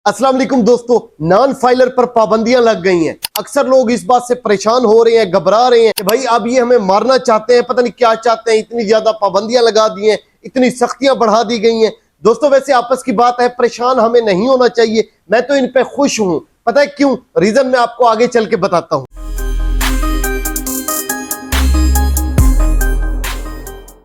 अस्सलाम वालेकुम दोस्तों, नॉन फाइलर पर पाबंदियां लग गई हैं। अक्सर लोग इस बात से परेशान हो रहे हैं, घबरा रहे हैं कि भाई अब ये हमें मारना चाहते हैं, पता नहीं क्या चाहते हैं। इतनी ज्यादा पाबंदियां लगा दी हैं, इतनी सख्तियां बढ़ा दी गई हैं। दोस्तों वैसे आपस की बात है, परेशान हमें नहीं होना चाहिए। मैं तो इन पे खुश हूं। पता है क्यों? रीजन मैं आपको आगे चल के बताता हूं।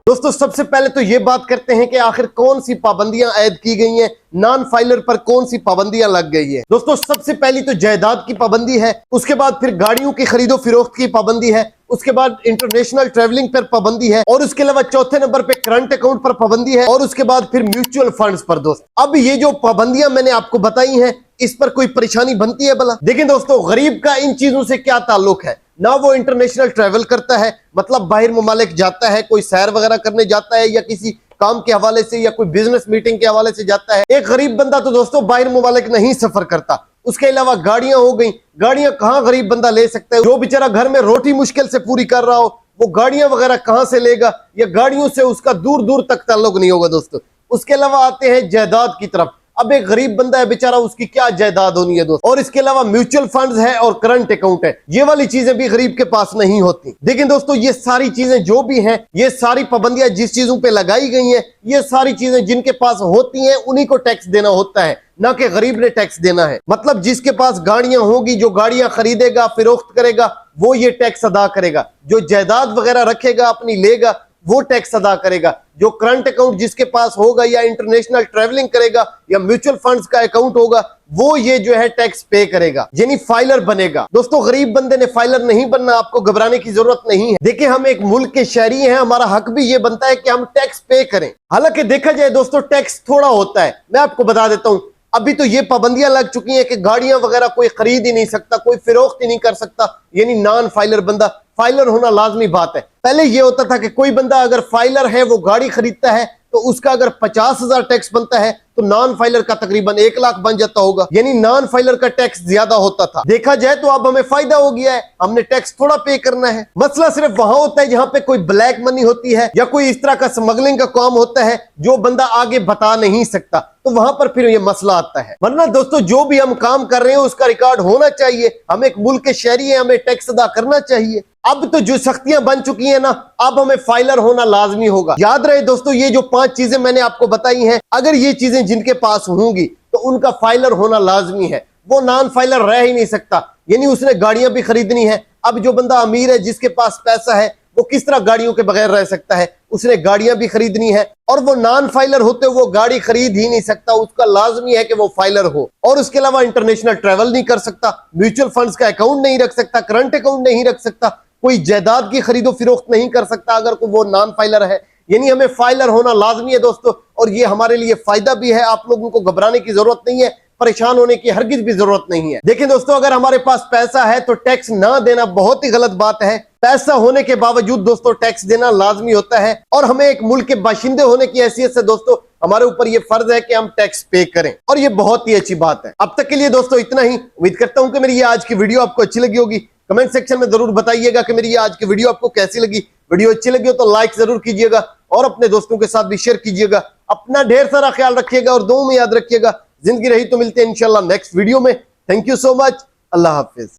दोस्तों सबसे पहले तो ये बात करते हैं कि आखिर कौन सी पाबंदियां ऐड की गई हैं, नॉन फाइलर पर कौन सी पाबंदियां लग गई है। दोस्तों सबसे पहली तो जायदाद की पाबंदी है, उसके बाद फिर गाड़ियों की खरीदो फिरोख्त की पाबंदी है, उसके बाद इंटरनेशनल ट्रैवलिंग पर पाबंदी है, और उसके अलावा चौथे नंबर पे करंट अकाउंट पर पाबंदी है, और उसके बाद फिर म्यूचुअल फंड्स पर। दोस्त अब ये जो पाबंदियां मैंने आपको बताई हैं, इस पर कोई परेशानी बनती है भला? देखिए दोस्तों, गरीब का इन चीजों से क्या ताल्लुक है? ना वो इंटरनेशनल ट्रैवल करता है, मतलब बाहर मुमालिक जाता है, कोई सैर वगैरह करने जाता है, या किसी काम के हवाले से या कोई बिजनेस मीटिंग के हवाले से जाता है। एक गरीब बंदा तो दोस्तों बाहर मुमालिक नहीं सफर करता। उसके अलावा गाड़ियां हो गई, गाड़ियां कहां गरीब बंदा ले सकता है? जो बेचारा घर में रोटी मुश्किल से पूरी कर रहा हो, वो गाड़ियां वगैरह कहां से लेगा? या गाड़ियों से उसका दूर दूर तक ताल्लुक नहीं होगा दोस्तों। उसके अलावा आते हैं जायदाद की तरफ। अब एक गरीब बंदा है बेचारा, उसकी क्या जायदाद होनी है दोस्त। और इसके अलावा म्यूचुअल फंड्स है और करंट अकाउंट है, ये वाली चीजें भी गरीब के पास नहीं होती। लेकिन दोस्तों ये सारी चीजें जो भी हैं, ये सारी पाबंदियां जिस चीजों पे लगाई गई हैं, ये सारी चीजें जिनके पास होती हैं उन्हीं को टैक्स देना होता है, ना कि गरीब ने टैक्स देना है। मतलब जिसके पास गाड़ियां होगी, जो गाड़ियां खरीदेगा फिरोख्त करेगा, वो ये टैक्स अदा करेगा। जो जायदाद वगैरह रखेगा अपनी लेगा, वो टैक्स अदा करेगा। जो करंट अकाउंट जिसके पास होगा, या इंटरनेशनल ट्रैवलिंग करेगा, या म्यूचुअल फंड्स का अकाउंट होगा, वो ये जो है टैक्स पे करेगा, यानी फाइलर बनेगा। दोस्तों गरीब बंदे ने फाइलर नहीं बनना, आपको घबराने की जरूरत नहीं है। देखिए हम एक मुल्क के शहरी हैं, हमारा हक भी ये बनता है कि हम टैक्स पे करें। हालांकि देखा जाए दोस्तों टैक्स थोड़ा होता है। मैं आपको बता देता हूं, अभी तो ये पाबंदियां लग चुकी हैं कि गाड़ियां वगैरह कोई खरीद ही नहीं सकता, कोई फिरोख्त ही नहीं कर सकता, यानी नॉन फाइलर बंदा। फाइलर होना लाजमी बात है। पहले ये होता था कि कोई बंदा अगर फाइलर है, वो गाड़ी खरीदता है, तो उसका अगर 50,000 टैक्स बनता है, तो नॉन फाइलर का तकरीबन 1 लाख बन जाता होगा, यानी नॉन फाइलर का टैक्स ज्यादा होता था। देखा जाए तो अब हमें फायदा हो गया है, हमने टैक्स थोड़ा पे करना है। मसला सिर्फ वहां होता है जहां पे कोई ब्लैक मनी होती है, या कोई इस तरह का स्मगलिंग का काम होता है जो बंदा आगे बता नहीं सकता, तो वहां पर फिर ये मसला आता है। वरना दोस्तों जो भी हम काम कर रहे हैं उसका रिकॉर्ड होना चाहिए। हम एक मुल्क के शहरी हैं, हमें टैक्स अदा करना चाहिए। अब तो जो सख्तियां बन चुकी हैं ना, अब हमें फाइलर होना लाजमी होगा। याद रहे दोस्तों, ये जो 5 चीजें मैंने आपको बताई हैं, अगर ये चीजें जिनके पास होंगी तो उनका फाइलर होना लाजमी है। वो नॉन फाइलर रह ही नहीं सकता, यानी उसने गाड़ियां भी खरीदनी है। अब जो बंदा अमीर है, जिसके पास पैसा है, वो किस तरह गाड़ियों के बगैर रह सकता है? उसने गाड़ियां भी खरीदनी है, और वो नॉन फाइलर होते वो गाड़ी खरीद ही नहीं सकता। उसका लाजमी है कि वो फाइलर हो। और उसके अलावा इंटरनेशनल ट्रैवल नहीं कर सकता, म्यूचुअल फंड्स का अकाउंट नहीं रख सकता, करंट अकाउंट नहीं रख सकता, कोई जायदाद की खरीदो फिरोख्त नहीं कर सकता अगर वो नॉन फाइलर है। यानी हमें फाइलर होना लाजमी है दोस्तों, और ये हमारे लिए फायदा भी है। आप लोगों को घबराने की जरूरत नहीं है, परेशान होने की हरगिज भी जरूरत नहीं है। देखिए दोस्तों, अगर हमारे पास पैसा है तो टैक्स ना देना बहुत ही गलत बात है। पैसा होने के बावजूद दोस्तों टैक्स देना लाजमी होता है, और हमें एक मुल्क के बाशिंदे होने की हैसियत से दोस्तों हमारे ऊपर ये फर्ज है कि हम टैक्स पे करें, और ये बहुत ही अच्छी बात है। अब तक के लिए दोस्तों इतना ही। उम्मीद करता हूं कि मेरी ये आज की वीडियो आपको अच्छी लगी होगी। कमेंट सेक्शन में जरूर बताइएगा कि मेरी ये आज की वीडियो आपको कैसी लगी। वीडियो अच्छी लगी हो तो लाइक जरूर कीजिएगा, और अपने दोस्तों के साथ भी शेयर कीजिएगा। अपना ढेर सारा ख्याल रखिएगा, और दुआ में याद रखिएगा। जिंदगी रही तो मिलते हैं इंशाल्लाह नेक्स्ट वीडियो में। Thank you so much. Allah Hafiz.